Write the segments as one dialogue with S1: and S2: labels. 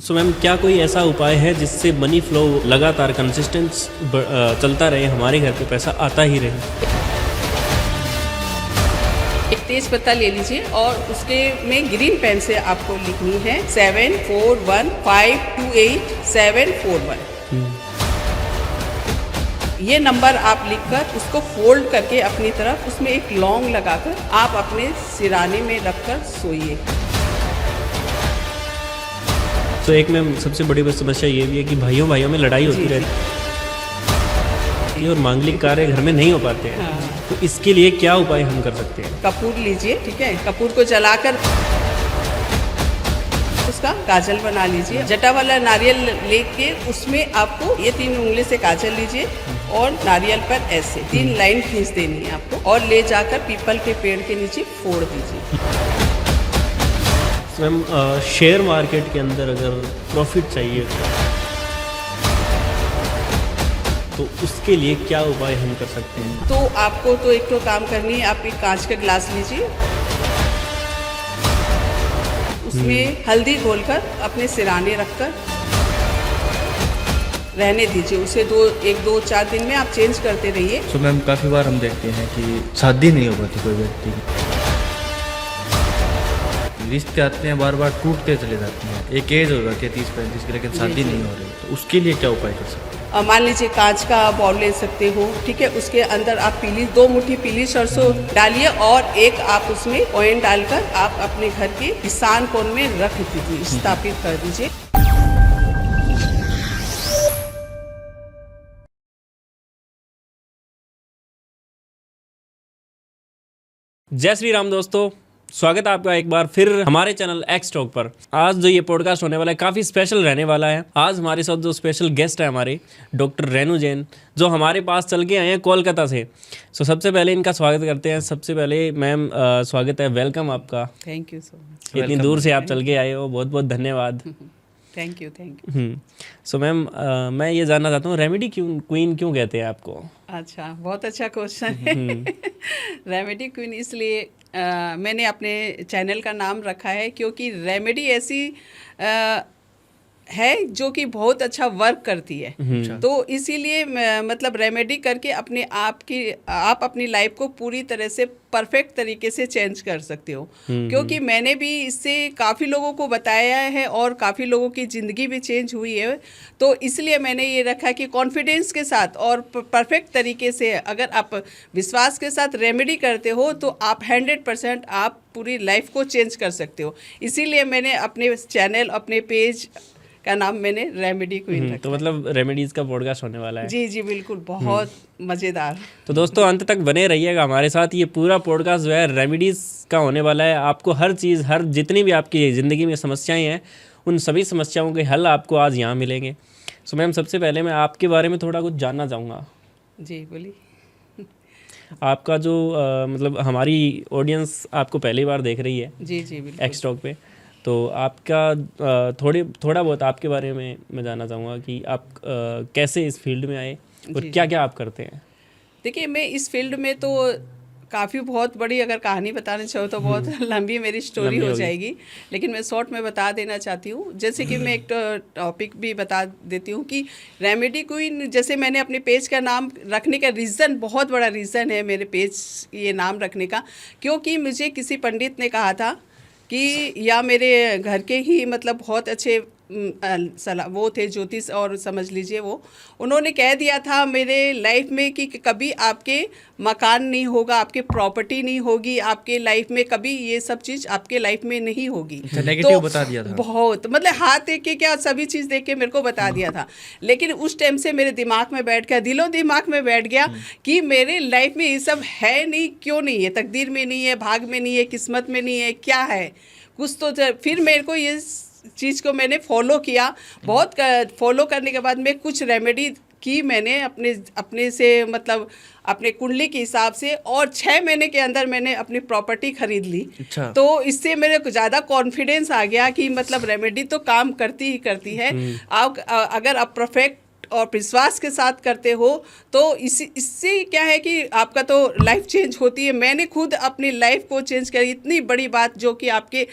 S1: So ma'am, क्या कोई ऐसा उपाय है जिससे मनी फ्लो लगातार कंसिस्टेंट चलता रहे, हमारे घर पे पैसा आता ही रहे?
S2: एक तेज पत्ता ले लीजिए और उसके में ग्रीन पेन से आपको लिखनी है 7415287741। ये नंबर आप लिखकर उसको फोल्ड करके अपनी तरफ उसमें एक लौंग लगाकर आप अपने सिराने में रखकर सोइए।
S1: तो एक मैम सबसे बड़ी समस्या ये भी है कि भाइयों में लड़ाई होती रहती है और मांगलिक कार्य घर में नहीं हो पाते हैं।
S2: हाँ।
S1: तो इसके लिए क्या उपाय हम कर सकते हैं?
S2: कपूर लीजिए, ठीक है, कपूर को जलाकर उसका काजल बना लीजिए। जटा वाला नारियल लेके उसमें आपको ये 3 उंगली से काजल लीजिए और नारियल पर ऐसे 3 लाइन खींच देनी है आपको और ले जाकर पीपल के पेड़ के नीचे फोड़ दीजिए।
S1: मैम, शेयर मार्केट के अंदर अगर प्रॉफिट चाहिए तो उसके लिए क्या उपाय हम कर सकते हैं?
S2: तो आपको तो एक तो काम करनी है, आप एक कांच का गिलास लीजिए, उसमें हल्दी घोलकर अपने सिराने रखकर रहने दीजिए। उसे 1-2-4 दिन में आप चेंज करते रहिए।
S3: सो मैम, काफ़ी बार हम देखते हैं कि शादी नहीं हो पाती कोई व्यक्ति की, रिश्ते आते हैं बार बार टूटते चले जाते हैं। एक एज हो जाती है 30-35 की, लेकिन शादी नहीं हो रही, तो उसके लिए क्या उपाय कर सकते हैं?
S2: मान लीजिए कांच का बाउल ले सकते हो, ठीक है, उसके अंदर आप 2 मुट्ठी पीली सरसों डालिए और एक आप उसमें ऑयल डालकर आप अपने घर के ईशान कोण में रख दीजिए, स्थापित कर दीजिए।
S1: जय श्री राम दोस्तों, स्वागत है आपका एक बार फिर हमारे चैनल एक्स टॉक पर। आज जो ये पॉडकास्ट होने वाला है काफ़ी स्पेशल रहने वाला है। आज हमारे साथ जो स्पेशल गेस्ट है हमारे डॉक्टर रेणु जैन, जो हमारे पास चल के आए हैं कोलकाता से। सो सबसे पहले इनका स्वागत करते हैं। सबसे पहले मैम, स्वागत है, वेलकम आपका।
S2: Thank you so much.
S1: इतनी दूर से आप चल के आए हो, बहुत बहुत धन्यवाद।
S2: Thank you.
S1: सो मैम, मैं ये जानना चाहता हूँ, रेमेडी क्वीन क्यों कहते हैं आपको?
S2: अच्छा, बहुत अच्छा क्वेश्चन है। रेमेडी क्वीन इसलिए मैंने अपने चैनल का नाम रखा है क्योंकि रेमेडी ऐसी है जो कि बहुत अच्छा वर्क करती है। तो इसीलिए मतलब रेमेडी करके आप अपनी लाइफ को पूरी तरह से परफेक्ट तरीके से चेंज कर सकते हो। क्योंकि मैंने भी इससे काफ़ी लोगों को बताया है और काफ़ी लोगों की ज़िंदगी भी चेंज हुई है। तो इसलिए मैंने ये रखा कि कॉन्फिडेंस के साथ और परफेक्ट तरीके से अगर आप विश्वास के साथ रेमेडी करते हो तो आप 100% आप पूरी लाइफ को चेंज कर सकते हो। इसीलिए मैंने अपने चैनल, अपने पेज का नाम मैंने रेमेडी क्वीन रखा।
S1: तो मतलब रेमेडीज़ का पॉडकास्ट होने वाला है।
S2: जी बिल्कुल, बहुत मज़ेदार।
S1: तो दोस्तों अंत तक बने रहिएगा हमारे साथ। ये पूरा पॉडकास्ट जो है रेमेडीज़ का होने वाला है। आपको हर चीज़, हर जितनी भी आपकी ज़िंदगी में समस्याएं हैं, उन सभी समस्याओं के हल आपको आज यहाँ मिलेंगे। सो मैम, सबसे पहले मैं आपके बारे में थोड़ा कुछ जानना चाहूँगा।
S2: जी बोलिए।
S1: आपका जो मतलब हमारी ऑडियंस आपको पहली बार देख रही है
S2: जी बिल्कुल।
S1: एक्स टॉक पे, तो आपका थोड़ा बहुत आपके बारे में मैं जानना चाहूँगा कि आप कैसे इस फील्ड में आए और क्या क्या आप करते हैं?
S2: देखिए, मैं इस फील्ड में तो काफ़ी बहुत बड़ी अगर कहानी बताना चाहूँ तो बहुत लंबी मेरी स्टोरी हो जाएगी, लेकिन मैं शॉर्ट में बता देना चाहती हूँ। जैसे कि मैं एक टॉपिक भी बता देती हूँ कि रेमेडी क्वीन, जैसे मैंने अपने पेज का नाम रखने का रीज़न, बहुत बड़ा रीज़न है मेरे पेज ये नाम रखने का, क्योंकि मुझे किसी पंडित ने कहा था कि या मेरे घर के ही मतलब बहुत अच्छे वो थे ज्योतिष, और समझ लीजिए उन्होंने कह दिया था मेरे लाइफ में कि कभी आपके मकान नहीं होगा, आपके प्रॉपर्टी नहीं होगी, आपके लाइफ में कभी ये सब चीज़ आपके लाइफ में नहीं होगी।
S3: नेगेटिव बता दिया था
S2: बहुत, मतलब हाथ देख के क्या सभी चीज़ देख के मेरे को बता दिया था। लेकिन उस टाइम से मेरे दिमाग में बैठ गया, दिलो दिमाग में बैठ गया कि मेरे लाइफ में ये सब है नहीं, क्यों नहीं है, तकदीर में नहीं है, भाग में नहीं है, किस्मत में नहीं है, क्या है कुछ तो। फिर मेरे को ये चीज़ को मैंने फॉलो किया। बहुत फॉलो करने के बाद में कुछ रेमेडी की मैंने अपने से मतलब अपने कुंडली के हिसाब से, और 6 महीने के अंदर मैंने अपनी प्रॉपर्टी खरीद ली।
S3: अच्छा।
S2: तो इससे मेरे को ज़्यादा कॉन्फिडेंस आ गया कि मतलब रेमेडी तो काम करती ही करती है। आप अगर आप परफेक्ट और विश्वास के साथ करते हो तो इससे क्या है कि आपका तो लाइफ चेंज होती है। मैंने खुद अपनी लाइफ को चेंज किया। इतनी बड़ी बात जो कि आपके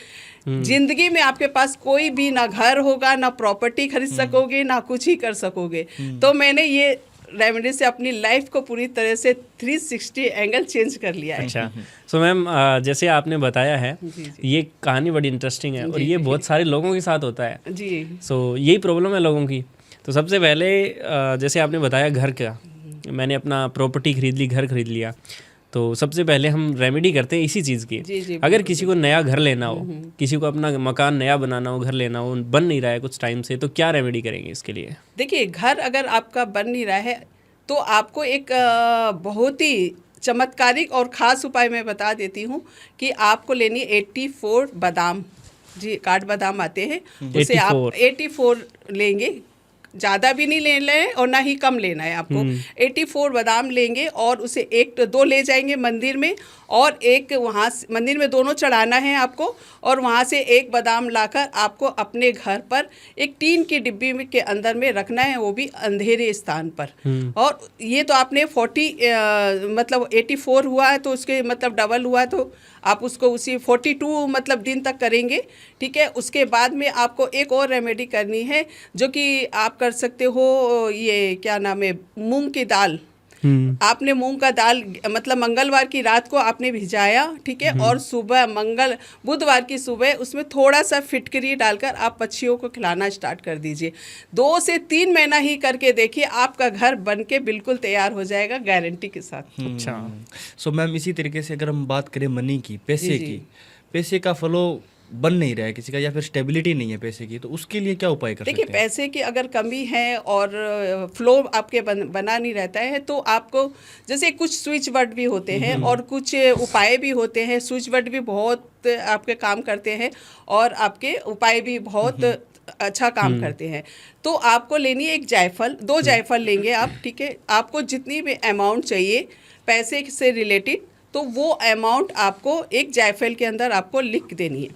S2: जिंदगी में आपके पास कोई भी ना घर होगा, ना प्रॉपर्टी खरीद सकोगे, ना कुछ ही कर सकोगे। तो मैंने ये रेमेडी से अपनी लाइफ को पूरी तरह से 360 एंगल चेंज कर लिया है।
S1: अच्छा, सो मैम जैसे आपने बताया है, ये कहानी बड़ी इंटरेस्टिंग है और ये बहुत सारे लोगों के साथ होता है
S2: जी।
S1: सो यही प्रॉब्लम है लोगों की। तो सबसे पहले जैसे आपने बताया घर का, मैंने अपना प्रॉपर्टी खरीद ली, घर खरीद लिया, तो सबसे पहले हम रेमेडी करते हैं इसी चीज़ की।
S2: जी,
S1: अगर किसी को नया घर लेना हो, किसी को अपना मकान नया बनाना हो, घर लेना हो, बन नहीं रहा है कुछ टाइम से, तो क्या रेमेडी करेंगे इसके लिए?
S2: देखिए, घर अगर आपका बन नहीं रहा है तो आपको एक बहुत ही चमत्कारिक और ख़ास उपाय मैं बता देती हूँ कि आपको लेनी 84 बादाम। जी, काठ बादाम आते हैं, उसे आप 84 लेंगे। ज़्यादा भी नहीं लेना है और ना ही कम लेना है आपको। 84 बादाम लेंगे और उसे 1-2 ले जाएंगे मंदिर में, और एक वहाँ मंदिर में दोनों चढ़ाना है आपको, और वहाँ से एक बादाम लाकर आपको अपने घर पर एक टीन की डिब्बी में के अंदर में रखना है, वो भी अंधेरे स्थान पर। और ये तो आपने 84 हुआ है तो उसके मतलब डबल हुआ है, तो आप उसको उसी 42 मतलब दिन तक करेंगे। ठीक है, उसके बाद में आपको एक और रेमेडी करनी है जो कि आप कर सकते हो। ये क्या नाम है, मूंग की दाल। आपने मूंग का दाल मतलब मंगलवार की रात को आपने भिजाया, ठीक है, और सुबह बुधवार की सुबह उसमें थोड़ा सा फिटकरी डालकर आप पक्षियों को खिलाना स्टार्ट कर दीजिए। 2 से 3 महीना ही करके देखिए, आपका घर बन के बिल्कुल तैयार हो जाएगा, गारंटी के साथ।
S3: अच्छा, सो मैम इसी तरीके से अगर हम बात करें मनी की, पैसे की, पैसे का फ्लो बन नहीं रहा है किसी का, या फिर स्टेबिलिटी नहीं है पैसे की, तो उसके लिए क्या उपाय कर सकते हैं?
S2: देखिए, पैसे की अगर कमी है और फ्लो आपके बना नहीं रहता है तो आपको जैसे कुछ स्विच वर्ड भी होते हैं और कुछ उपाय भी होते हैं। स्विच वर्ड भी बहुत आपके काम करते हैं और आपके उपाय भी बहुत अच्छा काम करते हैं। तो आपको लेनी है एक जायफल, 2 जायफल लेंगे आप। ठीक है, आपको जितनी भी अमाउंट चाहिए पैसे से रिलेटेड, तो वो अमाउंट आपको एक जायफल के अंदर आपको लिख देनी है।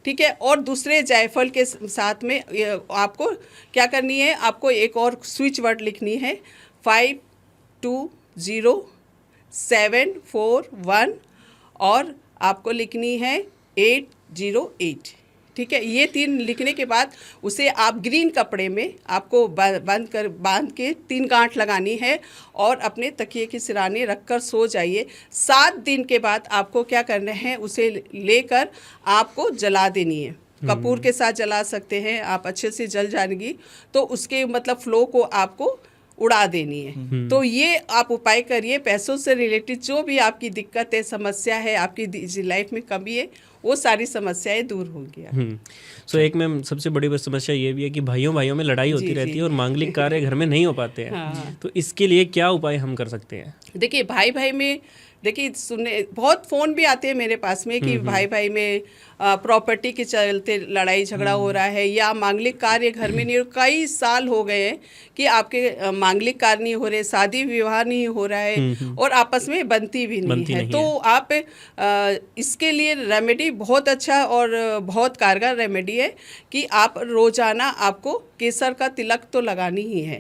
S2: ठीक है, और दूसरे जायफल के साथ में आपको क्या करनी है, आपको एक और स्विच वर्ड लिखनी है, 520741, और आपको लिखनी है 808। ठीक है, ये 3 लिखने के बाद उसे आप ग्रीन कपड़े में आपको बांध के 3 गांठ लगानी है और अपने तकिए की सिराने रखकर सो जाइए। 7 दिन के बाद आपको क्या करना है, उसे लेकर आपको जला देनी है। कपूर के साथ जला सकते हैं आप, अच्छे से जल जाएगी तो उसके मतलब फ्लो को आपको उड़ा देनी है। तो ये आप उपाय करिए। पैसों से रिलेटेड जो भी आपकी दिक्कत है, समस्या है, आपकी लाइफ में कमी है, वो सारी समस्याएं दूर होंगी।
S1: सो एक में सबसे बड़ी समस्या ये भी है कि भाइयों में लड़ाई होती रहती है और मांगलिक कार्य घर में नहीं हो पाते हैं।
S2: हाँ।
S1: तो इसके लिए क्या उपाय हम कर सकते हैं?
S2: देखिए, भाई में देखिए सुनने बहुत फ़ोन भी आते हैं मेरे पास में कि भाई में प्रॉपर्टी के चलते लड़ाई झगड़ा हो रहा है, या मांगलिक कार्य घर में नहीं। कई साल हो गए हैं कि आपके मांगलिक कार्य नहीं हो रहे, शादी विवाह नहीं हो रहा है और आपस में बनती भी नहीं है। तो आप इसके लिए रेमेडी बहुत अच्छा और बहुत कारगर रेमेडी है कि आप रोजाना आपको केसर का तिलक तो लगानी ही है।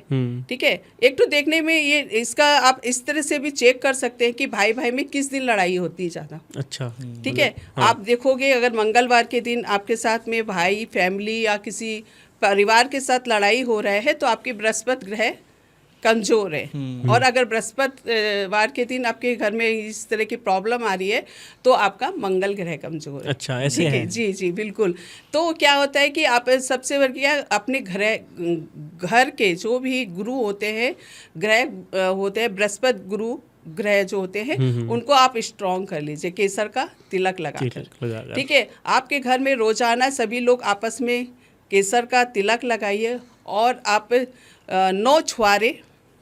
S2: ठीक है, एक तो देखने में ये इसका आप इस तरह से भी चेक कर सकते हैं कि भाई में किस दिन लड़ाई होती है ज़्यादा। अच्छा, ठीक है। हाँ। आप देखोगे अगर मंगलवार के दिन आपके साथ में भाई, फैमिली या किसी परिवार के साथ लड़ाई हो रहा है तो आपकी बृहस्पति ग्रह कमजोर है। और अगर बृहस्पतिवार के दिन आपके घर में इस तरह की प्रॉब्लम आ रही है तो आपका मंगल ग्रह कमजोर है।
S1: अच्छा, ऐसे है?
S2: जी बिल्कुल। तो क्या होता है कि आप सबसे बड़ी क्या, अपने घर के जो भी गुरु होते हैं, ग्रह होते हैं, बृहस्पति गुरु ग्रह जो होते हैं, उनको आप स्ट्रॉन्ग कर लीजिए केसर का तिलक लगाकर। ठीक है, आपके घर में रोजाना सभी लोग आपस में केसर का तिलक लगाइए और आप 9 छुआरे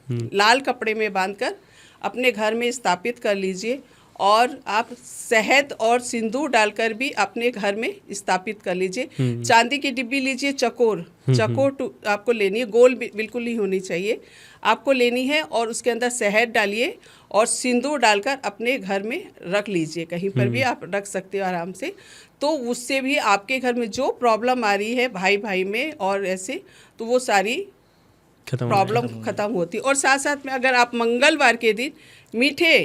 S2: लाल कपड़े में बांधकर अपने घर में स्थापित कर लीजिए। और आप शहद और सिंदूर डालकर भी अपने घर में स्थापित कर लीजिए। चांदी की डिब्बी लीजिए, चकोर आपको लेनी है, गोल बिल्कुल नहीं होनी चाहिए, आपको लेनी है। और उसके अंदर शहद डालिए और सिंदूर डालकर अपने घर में रख लीजिए, कहीं पर भी आप रख सकते हो आराम से। तो उससे भी आपके घर में जो प्रॉब्लम आ रही है भाई में और ऐसे, तो वो सारी प्रॉब्लम खत्म होती। और साथ साथ में अगर आप मंगलवार के दिन मीठे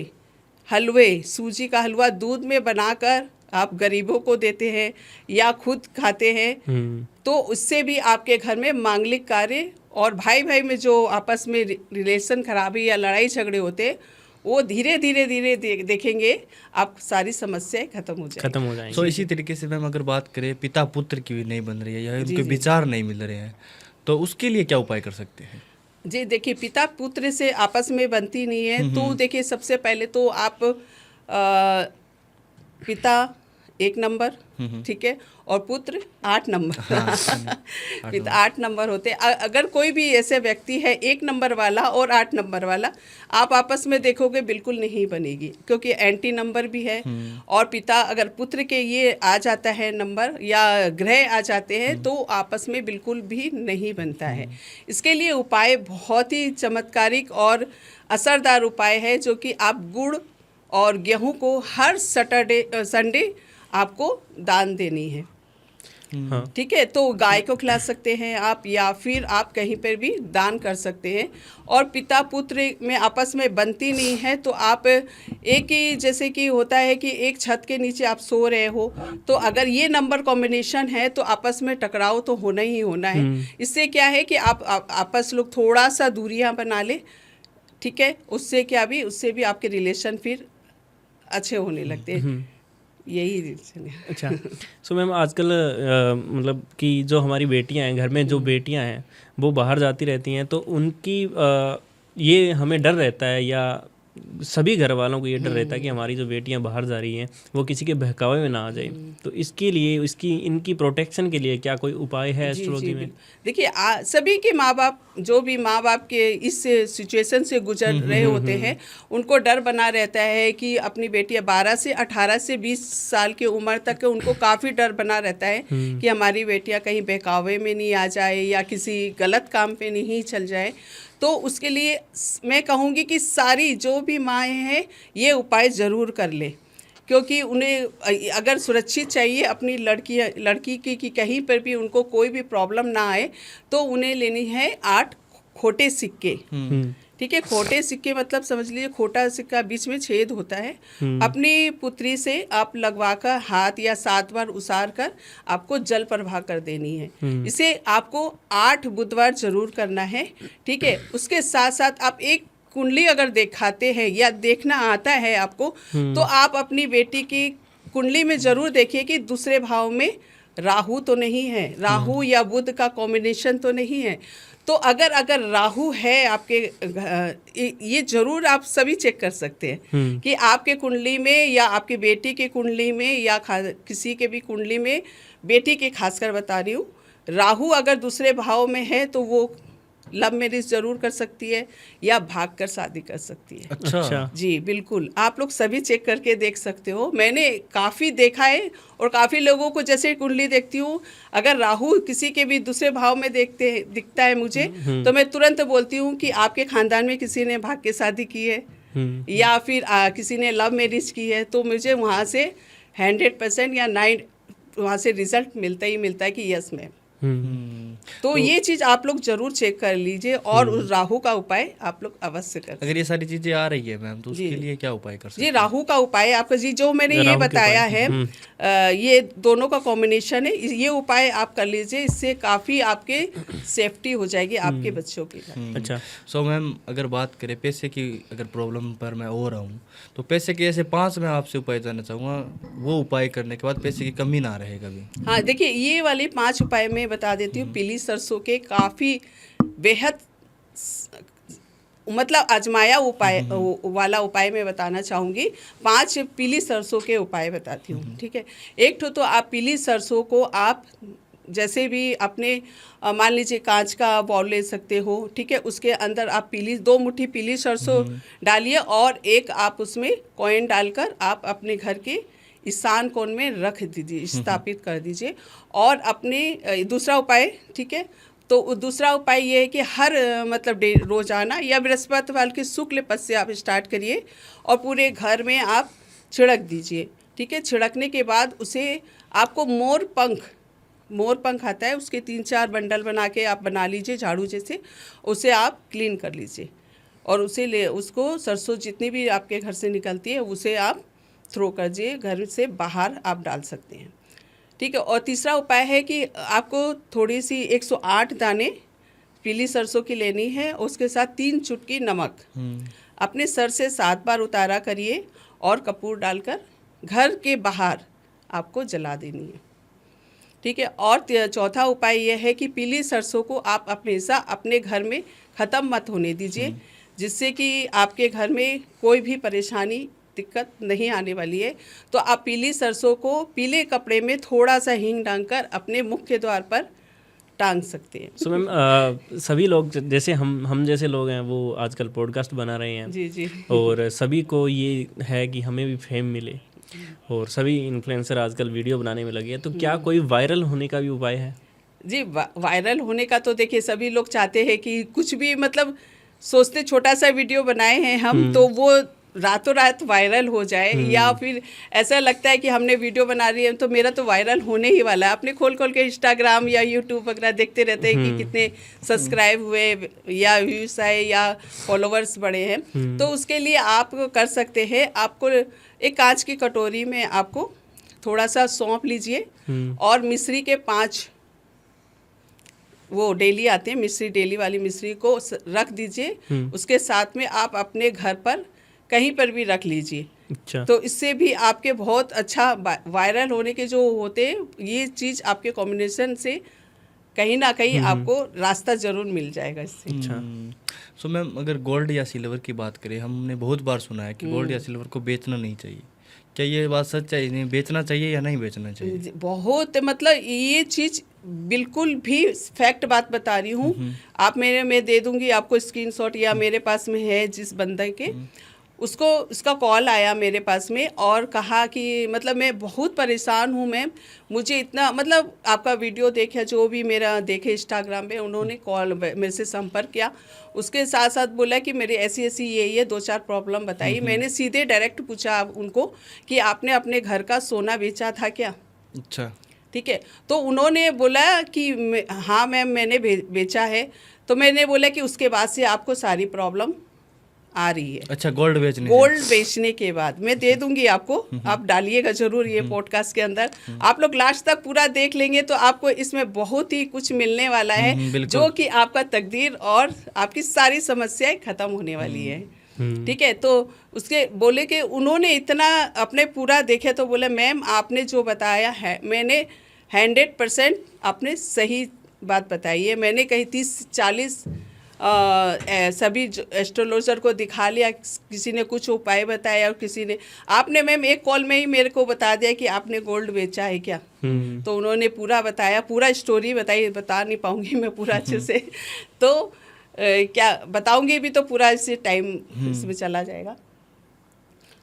S2: हलवे, सूजी का हलवा दूध में बनाकर आप गरीबों को देते हैं या खुद खाते हैं, तो उससे भी आपके घर में मांगलिक कार्य और भाई भाई में जो आपस में रिलेशन खराबी या लड़ाई झगड़े होते हैं, वो धीरे धीरे देखेंगे आप सारी समस्याएं खत्म हो जाएंगी।
S3: तो इसी तरीके से मैम अगर बात करें पिता पुत्र की भी नहीं बन रही है या उनके विचार नहीं मिल रहे हैं, तो उसके लिए क्या उपाय कर सकते हैं?
S2: जी देखिए, पिता पुत्र से आपस में बनती नहीं है, तो देखिए सबसे पहले तो आप पिता 1 नंबर, ठीक है, और पुत्र 8 नंबर। पिता 8 नंबर होते। अगर कोई भी ऐसे व्यक्ति है 1 नंबर वाला और 8 नंबर वाला, आप आपस में देखोगे बिल्कुल नहीं बनेगी, क्योंकि एंटी नंबर भी है। और पिता अगर पुत्र के ये आ जाता है नंबर या ग्रह आ जाते हैं, तो आपस में बिल्कुल भी नहीं बनता है। इसके लिए उपाय बहुत ही चमत्कारिक और असरदार उपाय है, जो कि आप गुड़ और गेहूं को हर संडे आपको दान देनी है। ठीक है, तो गाय को खिला सकते हैं आप, या फिर आप कहीं पर भी दान कर सकते हैं। और पिता पुत्र में आपस में बनती नहीं है, तो आप एक ही, जैसे कि होता है कि एक छत के नीचे आप सो रहे हो, तो अगर ये नंबर कॉम्बिनेशन है तो आपस में टकराव तो होना ही होना है। इससे क्या है कि आप आपस लोग थोड़ा सा दूरियां बना ले, ठीक है, उससे भी आपके रिलेशन फिर अच्छे होने लगते हैं। यही रीज़न है।
S1: अच्छा, सो मैम आजकल मतलब कि जो हमारी बेटियां हैं, घर में जो बेटियां हैं वो बाहर जाती रहती हैं, तो उनकी ये हमें डर रहता है, या सभी घर वालों को ये डर रहता है कि हमारी जो बेटियां बाहर जा रही हैं वो किसी के बहकावे में ना आ जाए, तो इसके लिए इनकी प्रोटेक्शन के लिए क्या कोई उपाय है एस्ट्रोलॉजी में?
S2: देखिए, सभी के माँ बाप, जो भी माँ बाप के इस सिचुएशन से गुजर रहे होते हैं, उनको डर बना रहता है कि अपनी बेटियां 12 से 18 से 20 साल की उम्र तक उनको काफ़ी डर बना रहता है कि हमारी बेटियां कहीं बहकावे में नहीं आ जाए या किसी गलत काम पे नहीं चल जाए। तो उसके लिए मैं कहूँगी कि सारी जो भी माएँ हैं ये उपाय ज़रूर कर ले, क्योंकि उन्हें अगर सुरक्षित चाहिए अपनी लड़की की कि कहीं पर भी उनको कोई भी प्रॉब्लम ना आए, तो उन्हें लेनी है 8 खोटे सिक्के। ठीक है, खोटे सिक्के मतलब समझ लीजिए खोटा सिक्का बीच में छेद होता है। अपनी पुत्री से आप लगवाकर हाथ या 7 बार उसार कर आपको जल प्रवाह कर देनी है। इसे आपको 8 बुधवार जरूर करना है। ठीक है, उसके साथ साथ आप एक कुंडली अगर दिखाते हैं या देखना आता है आपको, तो आप अपनी बेटी की कुंडली में जरूर देखिए कि दूसरे भाव में राहु तो नहीं है, राहु या बुध का कॉम्बिनेशन तो नहीं है। तो अगर राहु है आपके, ये जरूर आप सभी चेक कर सकते हैं कि आपके कुंडली में या आपकी बेटी के कुंडली में या किसी के भी कुंडली में, बेटी के खासकर बता रही हूँ, राहु अगर दूसरे भाव में है तो वो लव मैरिज जरूर कर सकती है या भाग कर शादी कर सकती है।
S3: अच्छा
S2: जी बिल्कुल, आप लोग सभी चेक करके देख सकते हो। मैंने काफ़ी देखा है और काफ़ी लोगों को जैसे कुंडली देखती हूँ, अगर राहु किसी के भी दूसरे भाव में दिखता है मुझे, तो मैं तुरंत बोलती हूँ कि आपके खानदान में किसी ने भाग के शादी की है या फिर किसी ने लव मैरिज की है। तो मुझे वहाँ से 100% या 9 वहाँ से रिजल्ट मिलता ही मिलता है कि यस मैम। तो ये चीज आप लोग जरूर चेक कर लीजिए और उस राहु का उपाय आप लोग अवश्य कर।
S3: अगर ये सारी चीजें आ रही है मैम, तो उसके लिए क्या उपाय कर सकते हैं?
S2: जी, राहु का उपाय आपका, जी जो मैंने ये बताया है, ये दोनों का कॉम्बिनेशन है, ये उपाय आप कर लीजिए, इससे काफी आपके सेफ्टी हो जाएगी आपके बच्चों की।
S3: अच्छा, सो मैम अगर बात करें पैसे की, अगर प्रॉब्लम पर मैं हो रहा हूँ, तो पैसे के ऐसे 5 मैं आपसे उपाय जानना चाहूँगा, वो उपाय करने के बाद पैसे की कमी ना रहे कभी।
S2: हाँ देखिए, ये वाले 5 उपाय मैं बता देती हूँ। पीली सरसों के काफ़ी बेहद मतलब आजमाया उपाय वाला उपाय मैं बताना चाहूँगी। 5 पीली सरसों के उपाय बताती हूँ। ठीक है, एक तो आप पीली सरसों को आप जैसे भी अपने मान लीजिए कांच का बाउल ले सकते हो। ठीक है, उसके अंदर आप 2 मुट्ठी पीली सरसों डालिए और एक आप उसमें कॉइन डालकर आप अपने घर के ईशान कोण में रख दीजिए, स्थापित कर दीजिए। और अपने दूसरा उपाय, ठीक है, तो दूसरा उपाय ये है कि हर मतलब रोजाना या बृहस्पतिवार के शुक्ल पक्ष से आप स्टार्ट करिए और पूरे घर में आप छिड़क दीजिए। ठीक है, छिड़कने के बाद उसे आपको मोर पंख मोर पंख आता है, उसके 3-4 बंडल बना के आप बना लीजिए झाड़ू जैसे, उसे आप क्लीन कर लीजिए और उसको सरसों जितनी भी आपके घर से निकलती है उसे आप थ्रो कर दीजिए, घर से बाहर आप डाल सकते हैं। ठीक है। और तीसरा उपाय है कि आपको थोड़ी सी 108 दाने पीली सरसों की लेनी है, उसके साथ 3 चुटकी नमक अपने सर से 7 बार उतारा करिए और कपूर डालकर घर के बाहर आपको जला देनी है। ठीक है। और चौथा उपाय यह है कि पीली सरसों को आप हमेशा अपने घर में ख़त्म मत होने दीजिए, जिससे कि आपके घर में कोई भी परेशानी दिक्कत नहीं आने वाली है। तो आप पीली सरसों को पीले कपड़े में थोड़ा सा हींग डालकर अपने मुख्य द्वार पर टांग सकते हैं।
S1: सो मैम सभी लोग जैसे हम जैसे लोग हैं वो आजकल पॉडकास्ट बना रहे हैं
S2: जी जी।
S1: और सभी को ये है कि हमें भी फेम मिले और सभी इन्फ्लुएंसर आजकल वीडियो बनाने में लगे हैं, तो क्या कोई वायरल होने का भी उपाय है?
S2: जी, वायरल होने का तो देखिए सभी लोग चाहते हैं कि कुछ भी मतलब सोचते छोटा सा वीडियो बनाए हैं हम तो वो रातों रात वायरल हो जाए, या फिर ऐसा लगता है कि हमने वीडियो बना रही है तो मेरा तो वायरल होने ही वाला है। अपने खोल के इंस्टाग्राम या यूट्यूब वगैरह देखते रहते हैं कि कितने सब्सक्राइब हुए या व्यूज आए या फॉलोअर्स बढ़े हैं। तो उसके लिए आप कर सकते हैं, आपको एक कांच की कटोरी में आपको थोड़ा सा सौंफ लीजिए और मिश्री के 5 वो डेली आते हैं, मिश्री डेली वाली मिश्री को रख दीजिए। उसके साथ में आप अपने घर पर कहीं पर भी रख लीजिए।
S1: अच्छा।
S2: तो इससे भी आपके बहुत अच्छा वायरल होने के जो होते हैं, ये चीज़ आपके कॉम्बिनेशन से कहीं ना कहीं आपको रास्ता जरूर मिल जाएगा इससे।
S1: अच्छा।
S3: सो मैम अगर गोल्ड या सिल्वर की बात करें, हमने बहुत बार सुना है कि गोल्ड या सिल्वर को बेचना नहीं चाहिए, क्या ये बात सच है? इन्हें बेचना चाहिए या नहीं बेचना चाहिए?
S2: बहुत मतलब ये चीज़ बिल्कुल भी फैक्ट बात बता रही हूँ। आप मैं दे दूंगी आपको स्क्रीनशॉट, या मेरे पास में है जिस बंदे के, उसको उसका कॉल आया मेरे पास में और कहा कि मतलब मैं बहुत परेशान हूँ मैम, मुझे इतना मतलब आपका वीडियो देखा जो भी मेरा देखे इंस्टाग्राम पे, उन्होंने कॉल मेरे से संपर्क किया, उसके साथ साथ बोला कि मेरी ऐसी ऐसी ये 2-4 प्रॉब्लम बताई। मैंने सीधे डायरेक्ट पूछा उनको कि आपने अपने घर का सोना बेचा था क्या?
S3: अच्छा।
S2: ठीक है। तो उन्होंने बोला कि हाँ मैम मैंने बेचा है। तो मैंने बोला कि उसके बाद से आपको सारी प्रॉब्लम आ रही है।
S3: अच्छा, गोल्ड
S2: बेचने के बाद मैं दे दूंगी आपको, आप डालिएगा जरूर ये पॉडकास्ट के अंदर। आप लोग लास्ट तक पूरा देख लेंगे तो आपको इसमें बहुत ही कुछ मिलने वाला है, जो कि आपका तकदीर और आपकी सारी समस्याएं खत्म होने वाली है। ठीक है। तो उसके बोले कि उन्होंने इतना अपने पूरा देखे तो बोले मैम आपने जो बताया है मैंने 100% आपने सही बात बताई है। मैंने कहीं 30-40 सभी एस्ट्रोलॉजर को दिखा लिया, किसी ने कुछ उपाय बताया और किसी ने, आपने मैम एक कॉल में ही मेरे को बता दिया कि आपने गोल्ड बेचा है क्या? तो उन्होंने पूरा बताया, पूरा स्टोरी बताई, बता नहीं पाऊंगी मैं पूरा अच्छे से तो क्या बताऊंगी भी तो पूरा इससे टाइम इसमें चला जाएगा।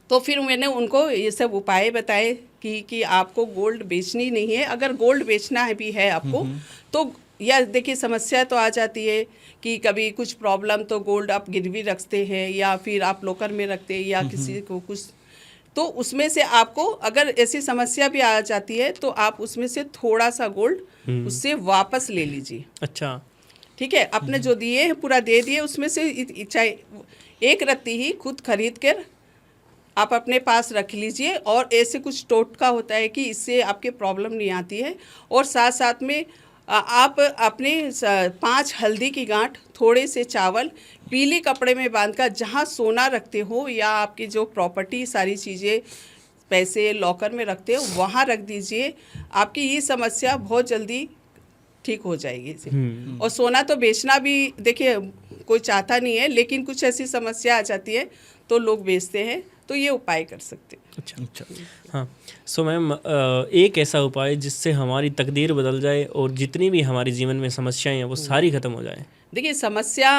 S2: तो फिर मैंने उनको ये सब उपाय बताए कि आपको गोल्ड बेचनी नहीं है। अगर गोल्ड बेचना है भी है आपको तो या देखिए समस्या तो आ जाती है कि कभी कुछ प्रॉब्लम तो गोल्ड आप गिरवी रखते हैं या फिर आप लॉकर में रखते हैं या किसी को कुछ, तो उसमें से आपको अगर ऐसी समस्या भी आ जाती है तो आप उसमें से थोड़ा सा गोल्ड उससे वापस ले लीजिए।
S1: अच्छा।
S2: ठीक है। अपने जो दिए हैं पूरा दे दिए, उसमें से चाहे एक रत्ती ही खुद खरीद कर आप अपने पास रख लीजिए। और ऐसे कुछ टोटका होता है कि इससे आपके प्रॉब्लम नहीं आती है। और साथ साथ में आप अपने 5 हल्दी की गांठ, थोड़े से चावल पीले कपड़े में बांधकर जहां सोना रखते हो या आपकी जो प्रॉपर्टी सारी चीज़ें पैसे लॉकर में रखते हो वहां रख दीजिए। आपकी ये समस्या बहुत जल्दी ठीक हो जाएगी इसे। और सोना तो बेचना भी देखिए कोई चाहता नहीं है, लेकिन कुछ ऐसी समस्या आ जाती है तो लोग बेचते हैं, तो ये उपाय कर सकते हैं।
S1: अच्छा। हाँ। सो मैम एक ऐसा उपाय जिससे हमारी तकदीर बदल जाए और जितनी भी हमारे जीवन में समस्याएं हैं वो सारी खत्म हो जाए।
S2: देखिए समस्या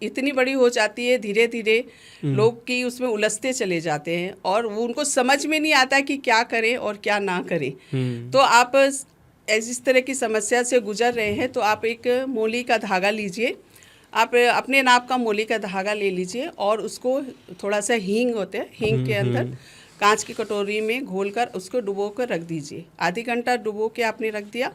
S2: इतनी बड़ी हो जाती है, धीरे धीरे लोग की उसमें उलझते चले जाते हैं और वो उनको समझ में नहीं आता कि क्या करें और क्या ना करें। तो आप इस तरह की समस्या से गुजर रहे हैं तो आप एक मूली का धागा लीजिए, आप अपने नाप का मूली का धागा ले लीजिए और उसको थोड़ा सा हींग होते हैं, हींग के अंदर कांच की कटोरी में घोलकर उसको डुबो कर रख दीजिए। आधी घंटा डुबो के आपने रख दिया,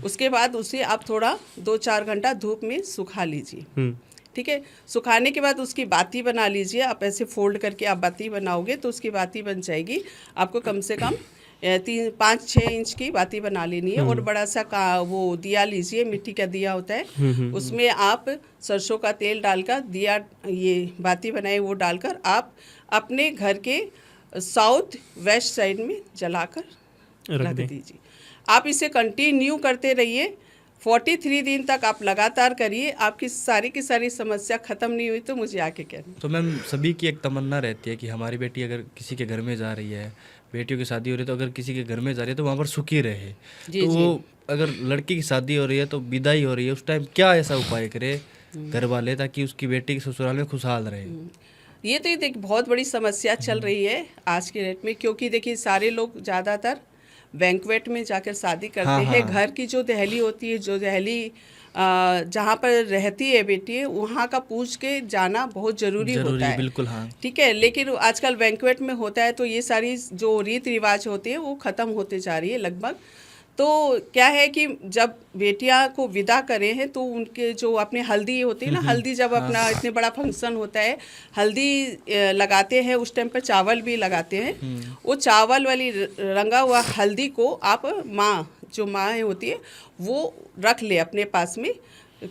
S2: उसके बाद उसे आप थोड़ा 2-4 घंटा धूप में सुखा लीजिए। ठीक है, सुखाने के बाद उसकी बाती बना लीजिए। आप ऐसे फोल्ड करके आप बाती बनाओगे तो उसकी बाती बन जाएगी। आपको कम से कम 5-6 इंच की बाती बना लेनी है। और बड़ा सा वो दिया लीजिए, मिट्टी का दिया होता है, उसमें आप सरसों का तेल डालकर दिया, ये बाती बनाए वो डालकर आप अपने घर के साउथ वेस्ट साइड में जलाकर रख दीजिए। आप इसे कंटिन्यू करते रहिए, 43 दिन तक आप लगातार करिए। आपकी सारी की सारी समस्या खत्म नहीं हुई तो मुझे आके कहना।
S3: तो मैम सभी की एक तमन्ना रहती है कि हमारी बेटी अगर किसी के घर में जा रही है, बेटियों की शादी हो रही है, तो अगर किसी के घर में जा रही है तो वहाँ पर सुखी रहे। तो वो अगर लड़की की शादी हो रही है तो विदाई हो रही है, उस टाइम क्या ऐसा उपाय करे घर वाले ताकि उसकी बेटी के ससुराल में खुशहाल रहे?
S2: ये तो एक बहुत बड़ी समस्या चल रही है आज के डेट में, क्योंकि देखिए सारे लोग ज़्यादातर बैंक्वेट में जाकर शादी करते हैं। घर की जो दहली होती है, जो दहली जहाँ पर रहती है बेटी, वहाँ का पूछ के जाना बहुत ज़रूरी होता है।
S3: बिल्कुल, हाँ।
S2: ठीक है, लेकिन आजकल बैंक्वेट में होता है तो ये सारी जो रीत रिवाज होते हैं वो ख़त्म होते जा रही है लगभग। तो क्या है कि जब बेटियां को विदा करें हैं तो उनके जो अपने हल्दी होती है ना, हल्दी जब अपना इतने बड़ा फंक्शन होता है, हल्दी लगाते हैं, उस टाइम पर चावल भी लगाते हैं। वो चावल वाली रंगा हुआ हल्दी को आप जो माँ होती है वो रख ले अपने पास में,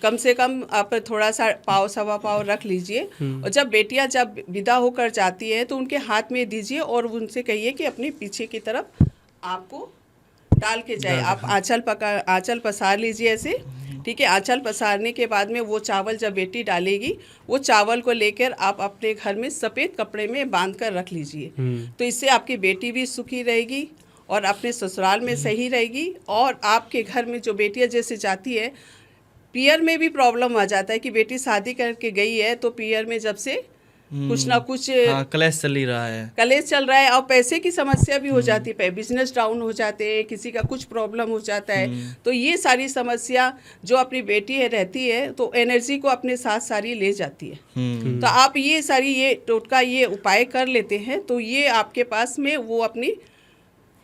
S2: कम से कम आप थोड़ा सा पाव सवा पाव रख लीजिए। और जब बेटियां जब विदा होकर जाती है तो उनके हाथ में दीजिए और उनसे कहिए कि अपने पीछे की तरफ आपको डाल के जाए। आप आंचल पसार लीजिए ऐसे। ठीक है, आंचल पसारने के बाद में वो चावल जब बेटी डालेगी, वो चावल को लेकर आप अपने घर में सफ़ेद कपड़े में बांध कर रख लीजिए। तो इससे आपकी बेटी भी सुखी रहेगी और अपने ससुराल में सही रहेगी। और आपके घर में जो बेटियां जैसे जाती है, पियर में भी प्रॉब्लम आ जाता है कि बेटी शादी करके गई है तो पियर में जब से कुछ ना कुछ
S3: कलेश चल ही रहा है,
S2: कलेश चल रहा है और पैसे की समस्या भी हो जाती है, बिजनेस डाउन हो जाते हैं, किसी का कुछ प्रॉब्लम हो जाता है। तो ये सारी समस्या जो अपनी बेटी है रहती है तो एनर्जी को अपने साथ सारी ले जाती है। तो आप ये सारी ये टोटका ये उपाय कर लेते हैं तो ये आपके पास में वो अपनी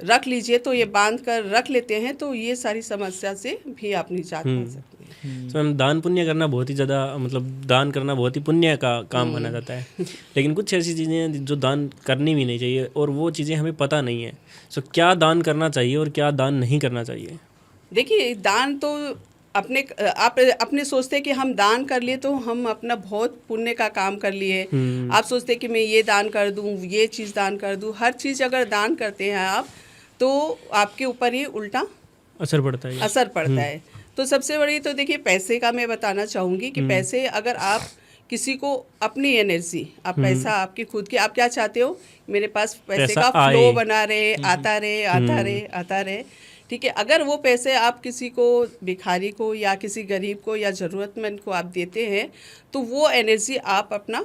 S2: रख लीजिए, तो ये बांध कर रख लेते हैं तो ये सारी समस्या से भी आप निजात पा सकते हैं।
S1: तो मैम दान पुण्य करना बहुत ही ज़्यादा, मतलब दान करना बहुत ही पुण्य का काम माना जाता है, लेकिन कुछ ऐसी चीज़ें हैं जो दान करनी भी नहीं चाहिए और वो चीज़ें हमें पता नहीं है। सो क्या दान करना चाहिए और क्या दान नहीं करना चाहिए?
S2: देखिए, दान तो आप अपने सोचते हैं कि हम दान कर लिए तो हम अपना बहुत पुण्य का काम कर लिए। आप सोचते हैं कि मैं ये दान कर दूं, ये चीज़ दान कर दूं। हर चीज़ अगर दान करते हैं आप तो आपके ऊपर ही उल्टा
S1: असर पड़ता है।
S2: तो सबसे बड़ी तो देखिए पैसे का मैं बताना चाहूँगी कि पैसे अगर आप किसी को अपनी एनर्जी, आप पैसा आपकी खुद की, आप क्या चाहते हो मेरे पास पैसे का फ्लो बना रहे, आता रहे। ठीक है, अगर वो पैसे आप किसी को, भिखारी को या किसी गरीब को या ज़रूरतमंद को आप देते हैं तो वो एनर्जी आप अपना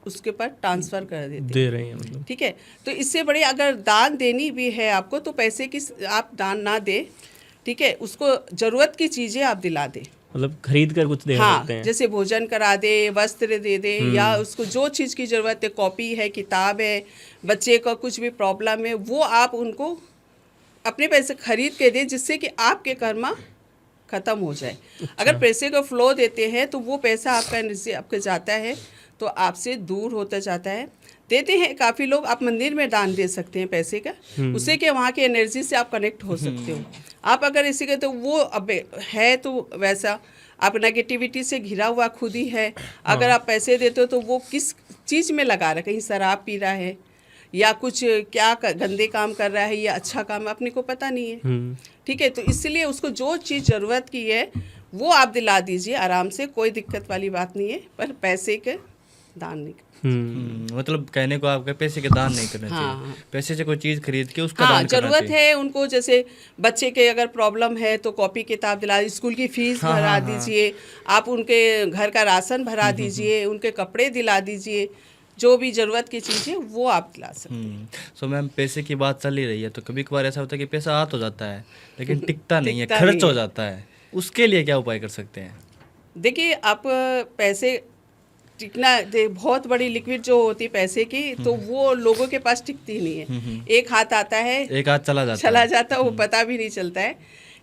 S2: उसके ऊपर ट्रांसफ़र कर दे
S1: रहे हैं मतलब।
S2: ठीक है, तो इससे बड़ी अगर दान देनी भी है आपको तो पैसे की आप दान ना दे। ठीक है, उसको ज़रूरत की चीज़ें आप दिला दे,
S1: मतलब खरीद कर कुछ दे सकते हैं।
S2: जैसे भोजन करा दे, वस्त्र दे दे, या उसको जो चीज़ की ज़रूरत है, कॉपी है, किताब है, बच्चे का कुछ भी प्रॉब्लम है, वो आप उनको अपने पैसे खरीद के दें जिससे कि आपके कर्मा ख़त्म हो जाए। अगर पैसे का फ्लो देते हैं तो वो पैसा आपका एनर्जी आपके जाता है तो आपसे दूर होता जाता है। देते हैं काफ़ी लोग, आप मंदिर में दान दे सकते हैं पैसे का, उससे कि वहाँ की एनर्जी से आप कनेक्ट हो सकते हो। आप अगर इसी के तो वो अब है तो वैसा आप नेगेटिविटी से घिरा हुआ खुद ही है। अगर आप पैसे देते हो तो वो किस चीज़ में लगा रहा है, कहीं शराब पी रहा है या कुछ क्या गंदे काम कर रहा है या अच्छा काम, अपने को पता नहीं है। ठीक है, तो इसलिए उसको जो चीज़ ज़रूरत की है वो आप दिला दीजिए आराम से, कोई दिक्कत वाली बात नहीं है, पर पैसे के दान नहीं।
S3: मतलब कहने को आपके पैसे के दान नहीं करना चाहिए। पैसे से कोई चीज़ खरीद के उसका दान करना
S2: जरूरत है उनको, जैसे बच्चे के अगर प्रॉब्लम है तो कॉपी किताब दिला, स्कूल की फीस भरा दीजिए, आप उनके घर का राशन भरा दीजिए, उनके कपड़े दिला दीजिए, जो भी ज़रूरत की चीज़ है वो आप दिला सकते हैं।
S3: सो मैम पैसे की बात चल ही रही है तो कभी कभार ऐसा होता है कि पैसा आ तो जाता है लेकिन टिकता नहीं है, खर्च हो जाता है, उसके लिए क्या उपाय कर सकते हैं?
S2: देखिए, आप पैसे टिकना बहुत बड़ी लिक्विड जो होती है पैसे की, तो वो लोगों के पास टिकती नहीं है। एक हाथ आता है, एक हाथ चला जाता है, वो पता भी नहीं चलता है।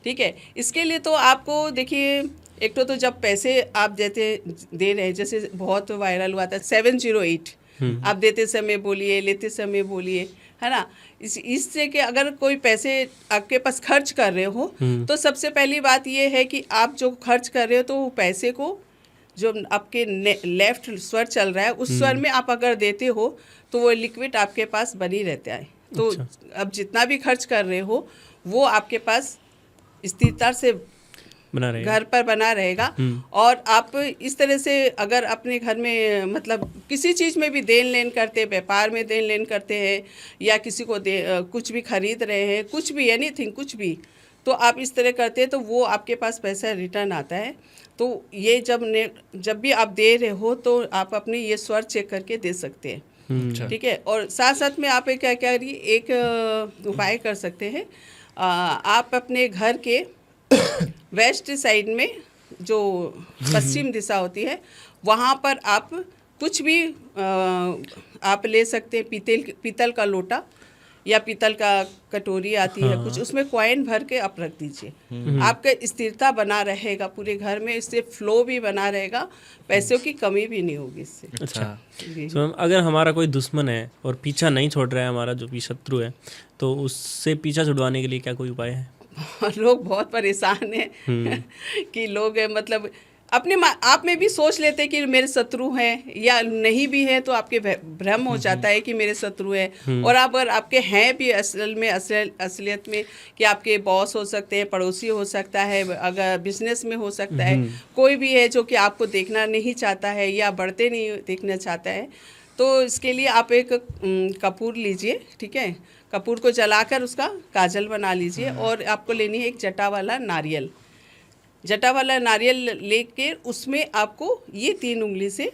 S2: ठीक है, इसके लिए तो आपको देखिए, एक तो जब पैसे आप दे रहे हैं, जैसे बहुत वायरल हुआ था 708, आप देते समय बोलिए, लेते समय बोलिए, है ना। इससे कि अगर कोई पैसे आपके पास खर्च कर रहे हो, तो सबसे पहली बात ये है कि आप जो खर्च कर रहे हो, तो पैसे को जो आपके लेफ्ट स्वर चल रहा है, उस स्वर में आप अगर देते हो, तो वो लिक्विड आपके पास बनी रहता है। तो अब जितना भी खर्च कर रहे हो, वो आपके पास स्थिरता से घर पर बना रहेगा। और आप इस तरह से अगर अपने घर में मतलब किसी चीज़ में भी देन लेन करते हैं, व्यापार में देन लेन करते हैं, या किसी को कुछ भी खरीद रहे हैं, कुछ भी एनीथिंग, कुछ भी, तो आप इस तरह करते हैं, तो वो आपके पास पैसा रिटर्न आता है। तो ये जब भी आप दे रहे हो, तो आप अपने ये स्वर चेक करके दे सकते हैं। ठीक है, और साथ साथ में आप क्या करिए, एक उपाय कर सकते हैं। आप अपने घर के वेस्ट साइड में जो पश्चिम दिशा होती है, वहाँ पर आप कुछ भी आप ले सकते हैं। पीतल का लोटा या पीतल का कटोरी आती है कुछ, उसमें कॉइन भर के आप रख दीजिए। आपका स्थिरता बना रहेगा पूरे घर में, इससे फ्लो भी बना रहेगा, पैसों की कमी भी नहीं होगी इससे।
S1: अच्छा, तो अगर हमारा कोई दुश्मन है और पीछा नहीं छोड़ रहा है, हमारा जो भी शत्रु है, तो उससे पीछा छुड़वाने के लिए क्या कोई उपाय है?
S2: लोग बहुत परेशान हैं कि लोग मतलब अपने आप में भी सोच लेते हैं कि मेरे शत्रु हैं, या नहीं भी है तो आपके भ्रम हो जाता है कि मेरे शत्रु हैं। और अगर आपके हैं भी असलियत में कि आपके बॉस हो सकते हैं, पड़ोसी हो सकता है, अगर बिजनेस में हो सकता है, कोई भी है जो कि आपको देखना नहीं चाहता है या बढ़ते नहीं देखना चाहता है, तो इसके लिए आप एक कपूर लीजिए। ठीक है, कपूर को जलाकर उसका काजल बना लीजिए, और आपको लेनी है एक जटा वाला नारियल लेके उसमें आपको ये 3 उंगली से,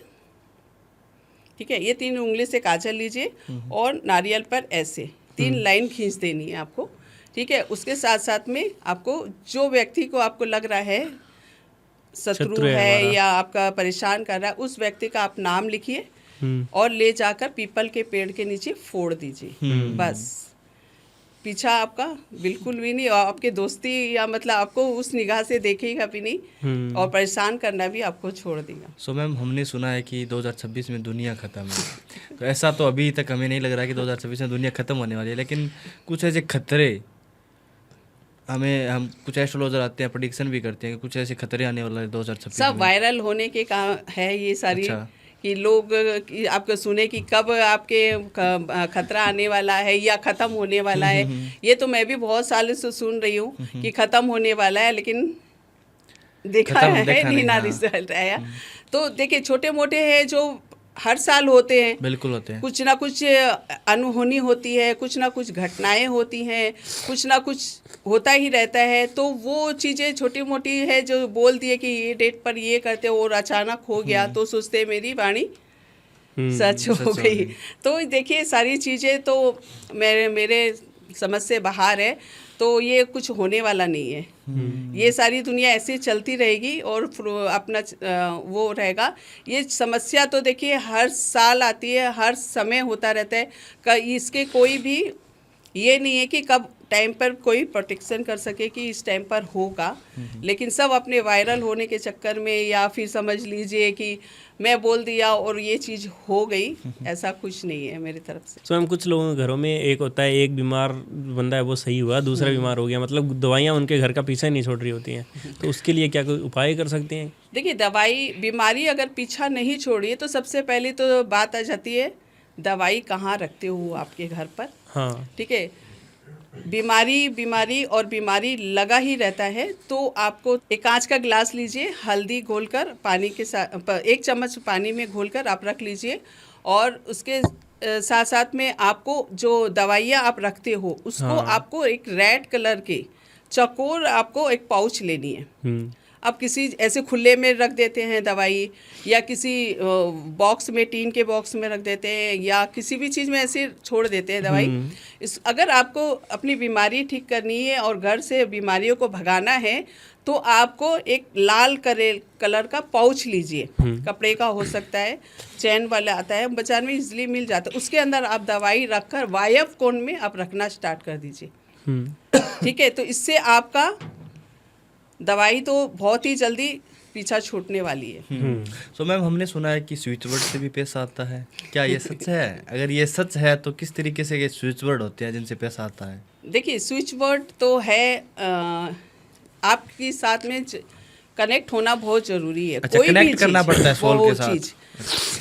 S2: ठीक है, ये 3 उंगली से काजल लीजिए, और नारियल पर ऐसे 3 लाइन खींच देनी है आपको। ठीक है, उसके साथ साथ में आपको जो व्यक्ति को आपको लग रहा है शत्रु है या आपका परेशान कर रहा है, उस व्यक्ति का आप नाम लिखिए और ले जाकर पीपल के पेड़ के नीचे फोड़ दीजिए। बस, पीछा आपका बिल्कुल भी नहीं, और आपके दोस्ती या मतलब आपको उस निगाह से देखेगा भी नहीं, और परेशान करना भी आपको छोड़ देगा।
S3: सो मैम, हमने सुना है कि 2026 में दुनिया ख़त्म है, तो ऐसा तो अभी तक हमें नहीं लग रहा कि 2026 में दुनिया ख़त्म होने वाली है, लेकिन कुछ ऐसे खतरे हम कुछ एस्ट्रोलॉजर आते हैं, प्रेडिक्शन भी करते हैं कि कुछ ऐसे खतरे आने वाला है 2026
S2: सब वायरल होने के काम है ये सारी। कि लोग आपको सुने कि कब आपके खतरा आने वाला है या ख़त्म होने वाला है। ये तो मैं भी बहुत सालों से सुन रही हूँ कि ख़त्म होने वाला है, लेकिन देखा है नहीं ना रिजल्ट आया। तो देखिए, छोटे मोटे हैं जो हर साल होते हैं,
S3: बिल्कुल होते हैं,
S2: कुछ ना कुछ अनहोनी होती है, कुछ ना कुछ घटनाएं होती हैं, कुछ ना कुछ होता ही रहता है। तो वो चीज़ें छोटी मोटी है जो बोल दिए कि ये डेट पर ये करते और अचानक हो गया, तो सोचते मेरी वाणी सच हो गई। तो देखिए, सारी चीज़ें तो मेरे समझ से बाहर है, तो ये कुछ होने वाला नहीं है। ये सारी दुनिया ऐसे चलती रहेगी और अपना वो रहेगा। ये समस्या तो देखिए हर साल आती है, हर समय होता रहता है। इसके कोई भी ये नहीं है कि कब टाइम पर कोई प्रोटेक्शन कर सके कि इस टाइम पर होगा, लेकिन सब अपने वायरल होने के चक्कर में, या फिर समझ लीजिए कि मैं बोल दिया और ये चीज़ हो गई, ऐसा कुछ नहीं है मेरी तरफ से।
S1: तो हम कुछ लोगों के घरों में एक होता है, एक बीमार बंदा है वो सही हुआ, दूसरा बीमार हो गया, मतलब दवाइयाँ उनके घर का पीछा नहीं छोड़ रही होती हैं, तो उसके लिए क्या कोई उपाय कर सकते हैं?
S2: देखिए, बीमारी अगर पीछा नहीं छोड़ी तो सबसे पहले तो बात आ जाती है दवाई कहाँ रखते हो आपके घर पर। हाँ, ठीक है, बीमारी लगा ही रहता है। तो आपको एक कांच का गिलास लीजिए, हल्दी घोलकर पानी के साथ 1 चम्मच पानी में घोलकर आप रख लीजिए, और उसके साथ साथ में आपको जो दवाइयाँ आप रखते हो उसको आपको एक रेड कलर के चकोर आपको एक पाउच लेनी है। अब किसी ऐसे खुले में रख देते हैं दवाई, या किसी बॉक्स में, टीन के बॉक्स में रख देते हैं, या किसी भी चीज़ में ऐसे छोड़ देते हैं दवाई। अगर आपको अपनी बीमारी ठीक करनी है और घर से बीमारियों को भगाना है, तो आपको एक लाल कलर का पाउच लीजिए, कपड़े का हो सकता है, चैन वाला आता है, बाजार में इजीली मिल जाता है। उसके अंदर आप दवाई रखकर वायव कोण में आप रखना स्टार्ट कर दीजिए। ठीक है, तो इससे आपका दवाई तो बहुत ही जल्दी पीछा छूटने वाली है।
S3: सो मैम, हमने सुना है कि स्विच वर्ड से भी पैसा आता है, क्या ये सच है? अगर ये सच है तो किस तरीके से ये स्विच वर्ड होते हैं जिनसे पैसा आता है?
S2: देखिए, स्विच वर्ड तो है आपके साथ में कनेक्ट होना बहुत जरूरी है।
S3: अच्छा, कनेक्ट करना पड़ता है सोल के साथ।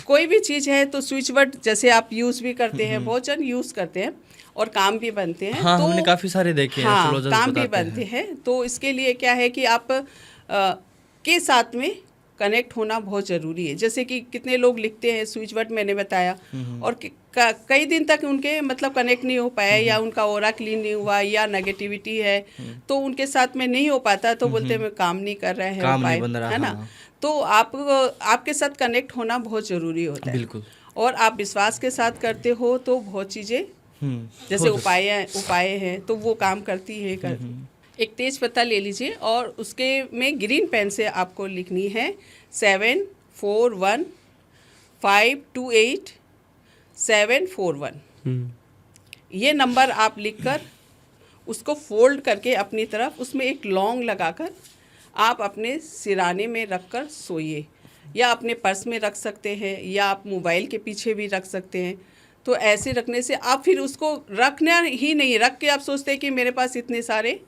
S2: कोई भी चीज़ है तो स्विच वर्ड जैसे आप यूज़ भी करते हैं, बहुत जन यूज़ करते हैं और काम भी बनते हैं।
S3: हाँ,
S2: तो
S3: हमने काफ़ी सारे देखे हैं,
S2: हाँ,
S3: एस्ट्रोलॉजर्स
S2: काम भी
S3: बताते
S2: बनते हैं। तो इसके लिए क्या है कि आप के साथ में कनेक्ट होना बहुत ज़रूरी है। जैसे कि कितने लोग लिखते हैं स्विच वर्ड, मैंने बताया, और कई दिन तक उनके मतलब कनेक्ट नहीं हो पाया, या उनका ओरा क्लीन नहीं हुआ, या नेगेटिविटी है तो उनके साथ में नहीं हो पाता, तो बोलते हैं मैं काम नहीं कर रहा है,
S3: काम नहीं बन रहा,
S2: है ना।
S3: हाँ।
S2: तो आपके साथ कनेक्ट होना बहुत ज़रूरी होता है।
S3: बिल्कुल।
S2: और आप विश्वास के साथ करते हो तो बहुत चीज़ें जैसे उपाय हैं तो वो काम करती है। एक तेज पत्ता ले लीजिए और उसके में ग्रीन पेन से आपको लिखनी है 741528 ये नंबर आप लिखकर उसको फोल्ड करके अपनी तरफ उसमें एक लौंग लगाकर आप अपने सिराने में रखकर सोइए, या अपने पर्स में रख सकते हैं, या आप मोबाइल के पीछे भी रख सकते हैं। तो ऐसे रखने से आप फिर उसको रखना ही नहीं, रख के आप सोचते हैं कि मेरे पास इतने सारे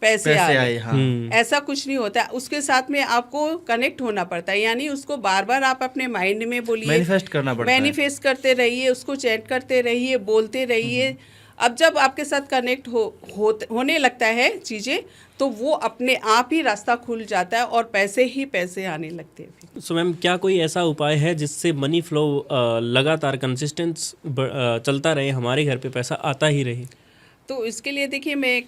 S2: पैसे आए,
S3: हाँ।
S2: ऐसा कुछ नहीं होता। उसके साथ में आपको कनेक्ट होना पड़ता है, यानी उसको बार बार आप अपने माइंड में बोलिए,
S3: मैनिफेस्ट करना पड़ता है,
S2: मैनिफेस्ट करते रहिए, उसको चैट करते रहिए, बोलते रहिए। अब जब आपके साथ कनेक्ट होने लगता है चीज़ें, तो वो अपने आप ही रास्ता खुल जाता है और पैसे ही पैसे आने लगते हैं।
S1: सो मैम, क्या कोई ऐसा उपाय है जिससे मनी फ्लो लगातार कंसिस्टेंट चलता रहे, हमारे घर पे पैसा आता ही रहे?
S2: तो इसके लिए देखिए, मैं एक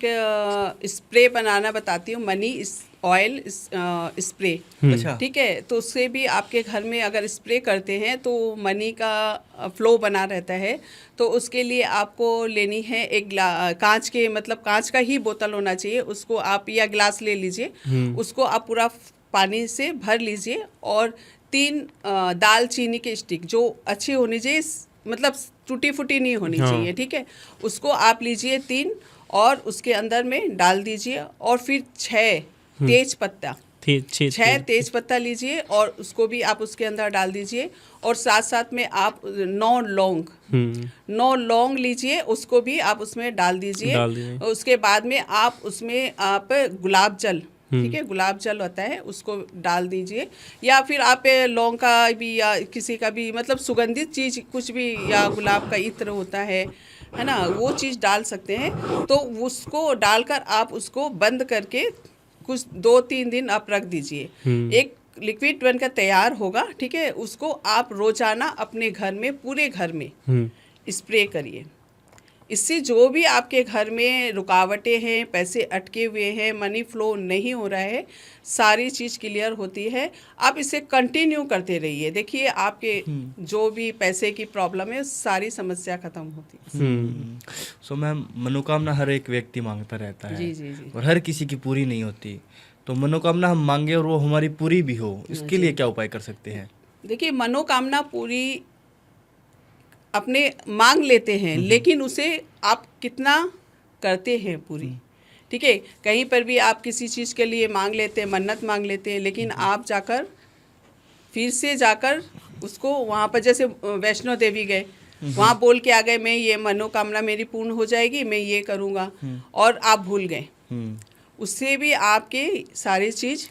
S2: स्प्रे बनाना बताती हूँ, मनी ऑयल स्प्रे।
S3: अच्छा।
S2: ठीक है, तो उससे भी आपके घर में अगर स्प्रे करते हैं तो मनी का फ्लो बना रहता है। तो उसके लिए आपको लेनी है एक कांच के, मतलब कांच का ही बोतल होना चाहिए, उसको आप या ग्लास ले लीजिए, उसको आप पूरा पानी से भर लीजिए, और 3 दालचीनी के स्टिक जो अच्छी होनी चाहिए, मतलब टूटी फूटी नहीं होनी चाहिए। ठीक है, उसको आप लीजिए 3 और उसके अंदर में डाल दीजिए, और फिर 6 तेज पत्ता, 6 तेज पत्ता लीजिए और उसको भी आप उसके अंदर डाल दीजिए, और साथ साथ में आप 9 लौंग लीजिए, उसको भी आप उसमें डाल दीजिए। उसके बाद में आप उसमें आप गुलाब जल, ठीक है, गुलाब जल होता है, उसको डाल दीजिए, या फिर आप लौंग का भी या किसी का भी मतलब सुगंधित चीज़ कुछ भी, या गुलाब का इत्र होता है ना, वो चीज़ डाल सकते हैं। तो उसको डालकर आप उसको बंद करके कुछ 2-3 दिन आप रख दीजिए, एक लिक्विड बनकर तैयार होगा। ठीक है, उसको आप रोजाना अपने घर में, पूरे घर में स्प्रे करिए। इससे जो भी आपके घर में रुकावटें हैं, पैसे अटके हुए हैं, मनी फ्लो नहीं हो रहा है, सारी चीज़ क्लियर होती है। आप इसे कंटिन्यू करते रहिए, देखिए आपके जो भी पैसे की प्रॉब्लम है सारी समस्या खत्म होती है।
S3: सो मैम, मनोकामना हर एक व्यक्ति मांगता रहता है,
S2: जी।
S3: और हर किसी की पूरी नहीं होती। तो मनोकामना हम मांगे और वो हमारी पूरी भी हो, इसके लिए क्या उपाय कर सकते हैं?
S2: देखिए, मनोकामना पूरी अपने मांग लेते हैं, लेकिन उसे आप कितना करते हैं पूरी। ठीक है, कहीं पर भी आप किसी चीज़ के लिए मांग लेते हैं, मन्नत मांग लेते हैं, लेकिन आप जाकर फिर से जाकर उसको वहाँ पर, जैसे वैष्णो देवी गए, वहाँ बोल के आ गए मैं ये मनोकामना मेरी पूर्ण हो जाएगी, मैं ये करूँगा, और आप भूल गए, उससे भी आपके सारी चीज़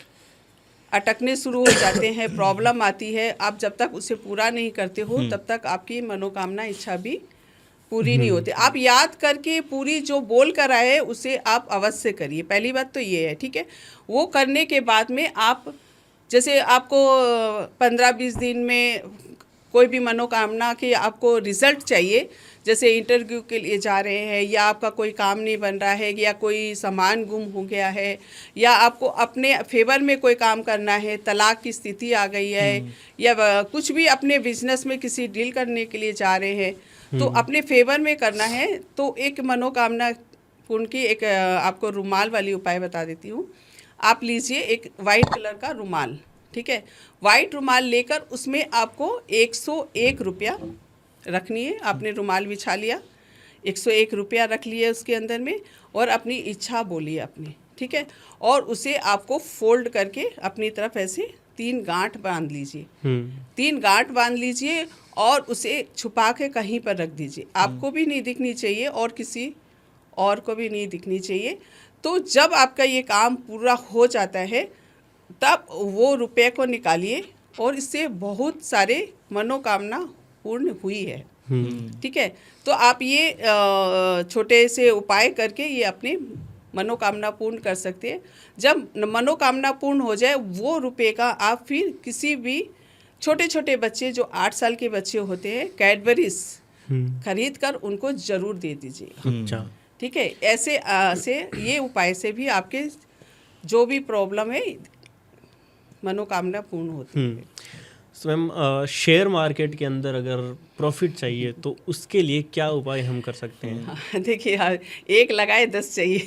S2: अटकने शुरू हो जाते हैं, प्रॉब्लम आती है। आप जब तक उसे पूरा नहीं करते हो तब तक आपकी मनोकामना इच्छा भी पूरी नहीं होती। आप याद करके पूरी जो बोल कर आए उसे आप अवश्य करिए, पहली बात तो ये है। ठीक है, वो करने के बाद में आप, जैसे आपको 15-20 दिन में कोई भी मनोकामना की आपको रिजल्ट चाहिए, जैसे इंटरव्यू के लिए जा रहे हैं, या आपका कोई काम नहीं बन रहा है, या कोई सामान गुम हो गया है, या आपको अपने फेवर में कोई काम करना है, तलाक की स्थिति आ गई है, या कुछ भी अपने बिजनेस में किसी डील करने के लिए जा रहे हैं, तो अपने फेवर में करना है। तो एक मनोकामना पूर्ण की एक आपको रुमाल वाली उपाय बता देती हूँ। आप लीजिए एक वाइट कलर का रुमाल, ठीक है। वाइट रुमाल लेकर उसमें आपको 101 रुपया रखनी है। आपने रुमाल बिछा लिया, 101 रुपया रख लिए उसके अंदर में, और अपनी इच्छा बोलिए अपनी, ठीक है। और उसे आपको फोल्ड करके अपनी तरफ ऐसे 3 गांठ बांध लीजिए, 3 गांठ बांध लीजिए और उसे छुपा के कहीं पर रख दीजिए। आपको भी नहीं दिखनी चाहिए और किसी और को भी नहीं दिखनी चाहिए। तो जब आपका ये काम पूरा हो जाता है तब वो रुपये को निकालिए, और इससे बहुत सारे मनोकामना पूर्ण हुई है, ठीक है। तो आप ये छोटे से उपाय करके ये अपने मनोकामना पूर्ण कर सकते हैं। जब मनोकामना पूर्ण हो जाए वो रुपये का आप फिर किसी भी छोटे छोटे बच्चे जो 8 साल के बच्चे होते हैं, कैडबरीज खरीद कर उनको जरूर दे दीजिएगा,
S1: अच्छा,
S2: ठीक है। ऐसे से ये उपाय से भी आपके जो भी प्रॉब्लम है मनोकामना पूर्ण होती है।
S1: तो मैम शेयर मार्केट के अंदर अगर प्रॉफिट चाहिए तो उसके लिए क्या उपाय हम कर सकते हैं?
S2: हाँ, देखिए यार, 1 लगाए 10 चाहिए।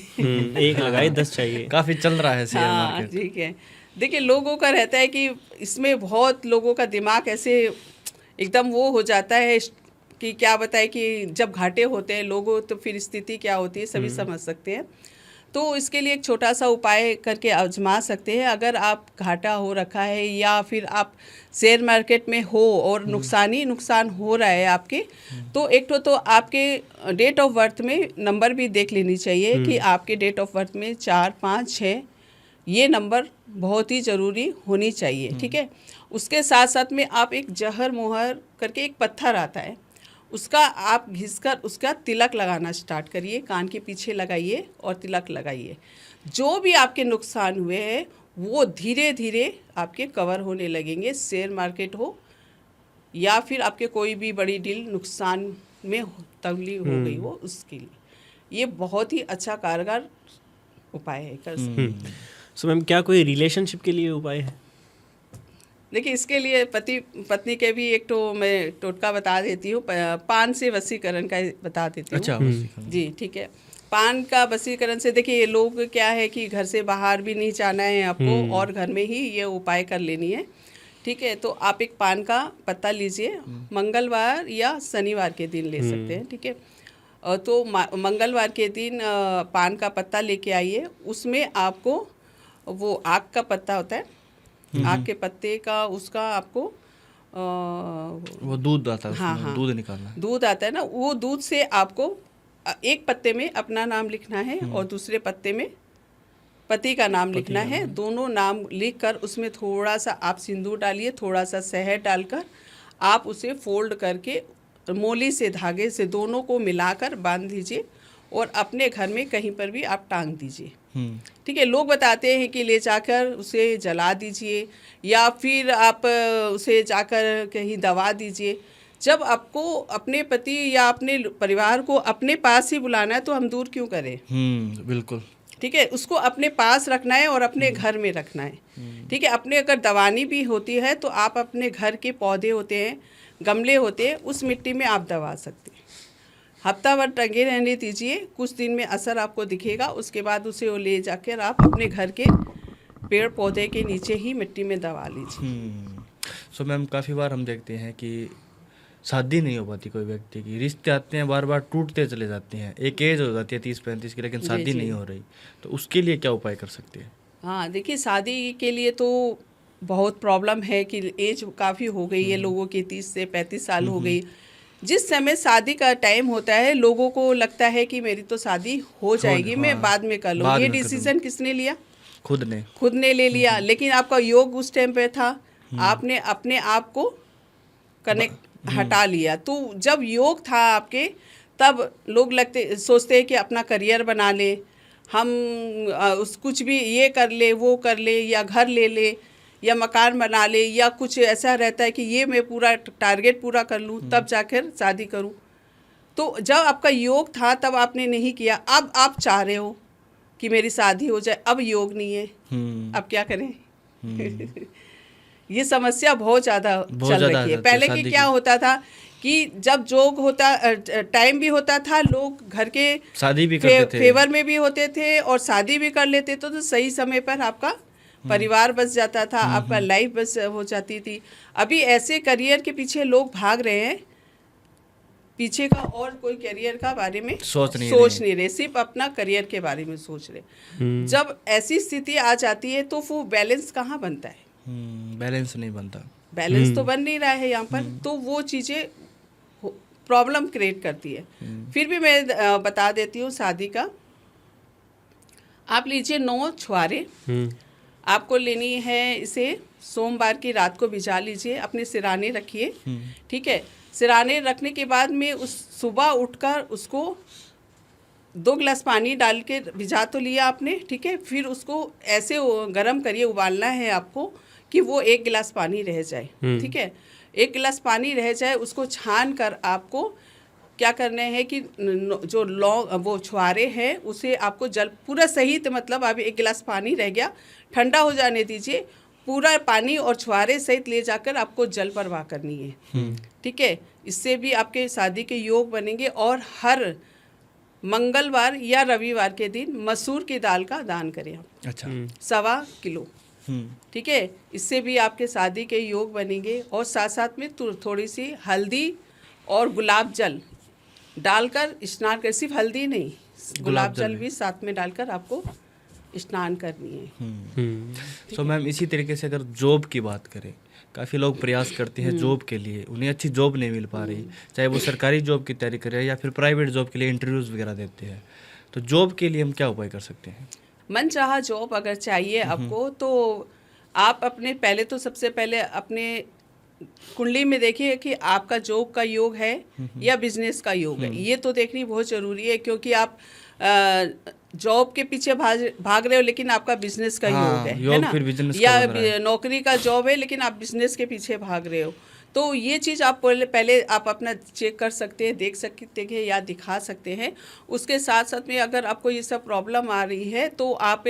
S1: 1 लगाए 10 चाहिए।
S3: काफ़ी चल रहा है शेयर
S2: हाँ,
S3: मार्केट।
S2: ठीक है। देखिए लोगों का रहता है कि इसमें बहुत लोगों का दिमाग ऐसे एकदम वो हो जाता है कि क्या बताए कि जब घाटे होते हैं लोगों तो फिर स्थिति क्या होती है सभी समझ सकते हैं। तो इसके लिए एक छोटा सा उपाय करके आजमा सकते हैं। अगर आप घाटा हो रखा है या फिर आप शेयर मार्केट में हो और नुकसान ही नुकसान हो रहा है आपके, तो एक तो आपके डेट ऑफ बर्थ में नंबर भी देख लेनी चाहिए कि आपके डेट ऑफ बर्थ में 4, 5, 6 ये नंबर बहुत ही ज़रूरी होनी चाहिए, ठीक है। उसके साथ साथ में आप एक जहर मोहर करके एक पत्थर आता है, उसका आप घिसकर उसका तिलक लगाना स्टार्ट करिए, कान के पीछे लगाइए और तिलक लगाइए। जो भी आपके नुकसान हुए हैं वो धीरे धीरे आपके कवर होने लगेंगे। शेयर मार्केट हो या फिर आपके कोई भी बड़ी डील नुकसान में तबली हो गई हो, उसके लिए ये बहुत ही अच्छा कारगर उपाय है, कर सकते।
S1: सो मैम क्या कोई रिलेशनशिप के लिए उपाय है?
S2: देखिए इसके लिए पति पत्नी के भी एक तो मैं टोटका बता देती हूँ, पान से वशीकरण का बता देती हूँ।
S3: अच्छा,
S2: जी ठीक है। पान का वशीकरण से देखिए लोग क्या है कि घर से बाहर भी नहीं जाना है आपको और घर में ही ये उपाय कर लेनी है, ठीक है। तो आप एक पान का पत्ता लीजिए, मंगलवार या शनिवार के दिन ले सकते हैं, ठीक है। तो मंगलवार के दिन पान का पत्ता लेके आइए, उसमें आपको वो आक का पत्ता होता है, आक के पत्ते का उसका आपको
S3: वो दूध आता है,
S2: हाँ,
S3: उसमें
S2: हाँ,
S3: दूध निकालना है।
S2: दूध आता है ना, वो दूध से आपको एक पत्ते में अपना नाम लिखना है और दूसरे पत्ते में पति का नाम लिखना है। दोनों नाम लिखकर उसमें थोड़ा सा आप सिंदूर डालिए, थोड़ा सा शहद डालकर आप उसे फोल्ड करके मोली से धागे से दोनों को मिलाकर बांध दीजिए और अपने घर में कहीं पर भी आप टांग दीजिए, ठीक है। लोग बताते हैं कि ले जाकर उसे जला दीजिए या फिर आप उसे जाकर कहीं दबा दीजिए। जब आपको अपने पति या अपने परिवार को अपने पास ही बुलाना है तो हम दूर क्यों करें?
S3: बिल्कुल,
S2: ठीक है। उसको अपने पास रखना है और अपने घर में रखना है, ठीक है। अपने अगर दवानी भी होती है तो आप अपने घर के पौधे होते हैं, गमले होते हैं, उस मिट्टी में आप दबा सकते हैं। हफ्ता भर टंगे रहने दीजिए, कुछ दिन में असर आपको दिखेगा। उसके बाद उसे वो ले जाकर आप अपने घर के पेड़ पौधे के नीचे ही मिट्टी में दबा लीजिए।
S3: सो मैम काफ़ी बार हम देखते हैं कि शादी नहीं हो पाती कोई व्यक्ति की, रिश्ते आते हैं बार बार टूटते चले जाते हैं, एक एज हो जाती है 30-35 की, लेकिन शादी नहीं हो रही, तो उसके लिए क्या उपाय कर सकते हैं?
S2: हाँ देखिए, शादी के लिए तो बहुत प्रॉब्लम है कि एज काफ़ी हो गई है लोगों की, 30 से 35 साल हो गई। जिस समय शादी का टाइम होता है लोगों को लगता है कि मेरी तो शादी हो जाएगी, मैं बाद में कर लूँ। ये डिसीजन किसने लिया? खुद ने ले लिया। लेकिन आपका योग उस टाइम पे था, आपने अपने आप को कनेक्ट हटा लिया। तो जब योग था आपके, तब लोग सोचते हैं कि अपना करियर बना ले, हम उस कुछ भी ये कर ले, वो कर ले, या घर ले ले, या मकान बना ले, या कुछ ऐसा रहता है कि ये मैं पूरा टारगेट पूरा कर लूँ तब जाकर शादी करूँ। तो जब आपका योग था तब आपने नहीं किया, अब आप चाह रहे हो कि मेरी शादी हो जाए, अब योग नहीं है, अब क्या करें? ये समस्या बहुत ज़्यादा चल
S3: ज़्यादा
S2: रही है।
S3: है,
S2: पहले
S3: शादी
S2: की
S3: की।
S2: क्या होता था कि जब जोग होता टाइम भी होता था, लोग घर के
S3: शादी भी करते थे।
S2: फेवर में भी होते थे और शादी भी कर लेते थे, तो सही समय पर आपका परिवार बस जाता था, आपका लाइफ बस हो जाती थी। अभी ऐसे करियर के पीछे लोग भाग रहे हैं, पीछे का और कोई करियर का बारे में
S3: सोच नहीं
S2: रहे, सिर्फ अपना करियर के बारे में सोच रहे। जब ऐसी स्थिति आ जाती है तो वो बैलेंस कहाँ बनता है?
S3: बैलेंस नहीं बनता।
S2: बैलेंस तो बन नहीं रहा है यहाँ पर, तो वो चीज़ें प्रॉब्लम क्रिएट करती है। फिर भी मैं बता देती हूँ शादी का। आप लीजिए 9 छुआरे, आपको लेनी है इसे सोमवार की रात को भिजा लीजिए, अपने सिराने रखिए, ठीक है। सिराने रखने के बाद में उस सुबह उठकर उसको 2 गिलास पानी डाल के भिजा तो लिया आपने, ठीक है। फिर उसको ऐसे गरम करिए, उबालना है आपको कि वो 1 गिलास पानी रह जाए, ठीक है। 1 गिलास पानी रह जाए, उसको छान कर आपको क्या करना है कि जो लौंग वो छुआरे हैं उसे आपको जल पूरा सहित, मतलब अभी 1 गिलास पानी रह गया, ठंडा हो जाने दीजिए, पूरा पानी और छुआरे सहित ले जाकर आपको जल प्रवाह करनी है, ठीक है। इससे भी आपके शादी के योग बनेंगे। और हर मंगलवार या रविवार के दिन मसूर की दाल का दान करें आप,
S3: अच्छा।
S2: 1.25 किलो, ठीक है। इससे भी आपके शादी के योग बनेंगे। और साथ साथ में थोड़ी सी हल्दी और गुलाब जल डालकर स्नान कर, सिर्फ हल्दी नहीं, गुलाब जल भी साथ में डालकर आपको स्नान करनी है।
S3: सो मैम, इसी तरीके से अगर जॉब की बात करें, काफ़ी लोग प्रयास करते हैं जॉब के लिए, उन्हें अच्छी जॉब नहीं मिल पा रही, चाहे वो सरकारी जॉब की तैयारी करें या फिर प्राइवेट जॉब के लिए इंटरव्यूज़ वगैरह देते हैं, तो जॉब के लिए हम क्या उपाय कर सकते हैं?
S2: मनचाहा जॉब अगर चाहिए आपको, तो आप अपने पहले तो सबसे पहले अपने कुंडली में देखिए कि आपका जॉब का योग है या बिजनेस का योग है। ये तो देखनी बहुत ज़रूरी है, क्योंकि आप जॉब के पीछे भाग रहे हो लेकिन आपका बिजनेस का योग है ना,
S3: फिर बिजनेस का
S2: या
S3: बन रहा है।
S2: नौकरी का जॉब है लेकिन आप बिजनेस के पीछे भाग रहे हो। तो ये चीज़ आप पहले आप अपना चेक कर सकते हैं, देख सकते हैं या दिखा सकते हैं। उसके साथ साथ में अगर आपको ये सब प्रॉब्लम आ रही है तो आप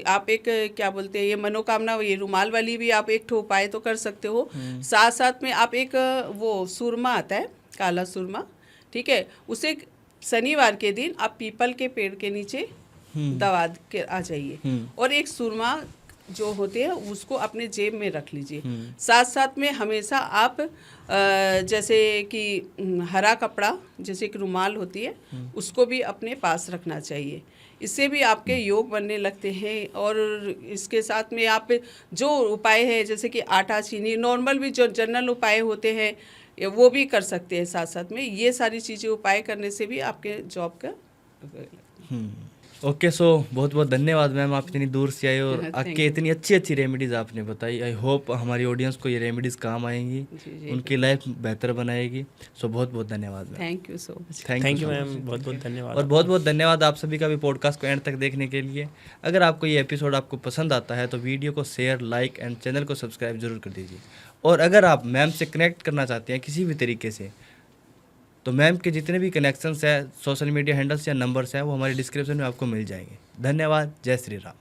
S2: आप एक क्या बोलते हैं, ये मनोकामना, ये रुमाल वाली भी आप एक ठो उपाय तो कर सकते हो। साथ साथ में आप एक वो सुरमा आता है, काला सुरमा, ठीक है, उसे शनिवार के दिन आप पीपल के पेड़ के नीचे दबा के आ जाइए और एक सुरमा जो होते हैं उसको अपने जेब में रख लीजिए। साथ साथ में हमेशा आप जैसे कि हरा कपड़ा, जैसे कि रुमाल होती है, उसको भी अपने पास रखना चाहिए। इससे भी आपके योग बनने लगते हैं। और इसके साथ में आप जो उपाय है, जैसे कि आटा चीनी, नॉर्मल भी जो जनरल उपाय होते हैं वो भी कर सकते हैं। साथ साथ में ये सारी चीज़ें उपाय करने से भी आपके जॉब का
S3: ओके, सो बहुत बहुत धन्यवाद मैम, आप इतनी दूर से आए और आके इतनी अच्छी अच्छी रेमेडीज़ आपने बताई। आई होप हमारी ऑडियंस को ये रेमेडीज़ काम आएंगी, उनकी लाइफ बेहतर बनाएगी। सो बहुत बहुत धन्यवाद ma'am.
S2: Thank you so much.
S1: Thank you ma'am, बहुत बहुत धन्यवाद।
S3: और बहुत बहुत धन्यवाद आप सभी का भी पॉडकास्ट को एंड तक देखने के लिए। अगर आपको ये एपिसोड आपको पसंद आता है तो वीडियो को शेयर, लाइक एंड चैनल को सब्सक्राइब जरूर कर दीजिए। और अगर आप मैम से कनेक्ट करना चाहते हैं किसी भी तरीके से, तो मैम के जितने भी कनेक्शंस हैं, सोशल मीडिया हैंडल्स या नंबर्स हैं, वो हमारे डिस्क्रिप्शन में आपको मिल जाएंगे। धन्यवाद। जय श्री राम।